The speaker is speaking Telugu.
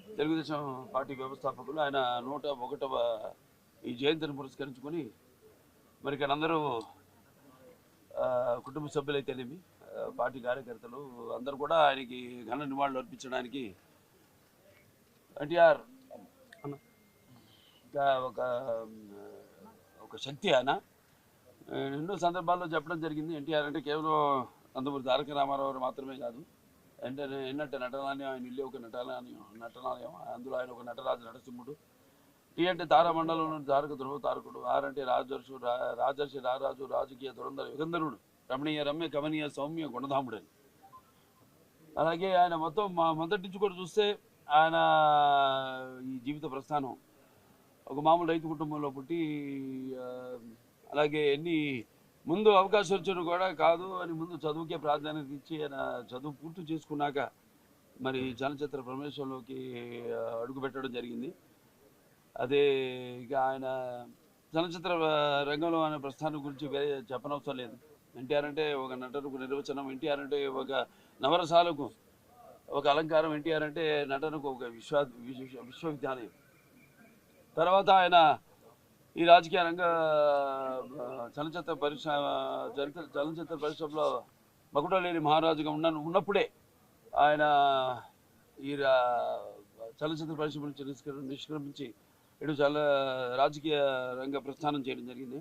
తెలుగుదేశం పార్టీ వ్యవస్థాపకులు ఆయన 101వ ఈ జయంతిని పురస్కరించుకొని మరి ఇక్కడ అందరూ కుటుంబ సభ్యులైతేనేమి పార్టీ కార్యకర్తలు అందరూ కూడా ఆయనకి ఘన నివాళులు అర్పించడానికి ఎన్టీఆర్ ఒక ఒక శక్తి ఆయన ఎన్నో సందర్భాల్లో చెప్పడం జరిగింది. ఎన్టీఆర్ అంటే కేవలం నందమూరి తారక రామారావు గారు మాత్రమే కాదు, ఎన్నట్టు నటనాలయం, ఆయన ఇల్లు ఒక నటనాలయం, అందులో ఆయన ఒక నటరాజు నరసింహుడు. టీ అంటే తారామండలం తారక ధ్రువ తారకుడు, ఆర్ అంటే రాజర్షి రారాజు రాజకీయ దురంధర యుగంధరుడు, రమణీయ రమ్య కమనీయ సౌమ్య గుణధాముడు అని. అలాగే ఆయన మొత్తం మొదటి నుంచి కూడా చూస్తే ఆయన ఈ జీవిత ప్రస్థానం ఒక మామూలు రైతు కుటుంబంలో పుట్టి, అలాగే ముందు అవకాశం వచ్చారు కూడా కాదు అని ముందు చదువుకే ప్రాధాన్యత ఇచ్చి ఆయన చదువు పూర్తి చేసుకున్నాక మరి చలనచిత్ర ప్రవేశంలోకి అడుగుపెట్టడం జరిగింది. అదే ఇక ఆయన చలనచిత్ర రంగంలో ఆయన ప్రస్థానం గురించి వేరే చెప్పనవసరం లేదు. ఎన్టీఆర్ అంటే ఒక నటనకు నిర్వచనం, ఎన్టీఆర్ అంటే ఒక నవరసాలకు ఒక అలంకారం, ఎన్టీఆర్ అంటే నటనకు ఒక విశ్వవిద్యాలయం. తర్వాత ఆయన ఈ రాజకీయ రంగ చలనచిత్ర పరిశ్రమలో మకుటలేని మహారాజుగా ఉన్నప్పుడే ఆయన ఈ చలనచిత్ర పరిశ్రమ నుంచి నిష్క్రమించి రాజకీయ రంగ ప్రస్థానం చేయడం జరిగింది.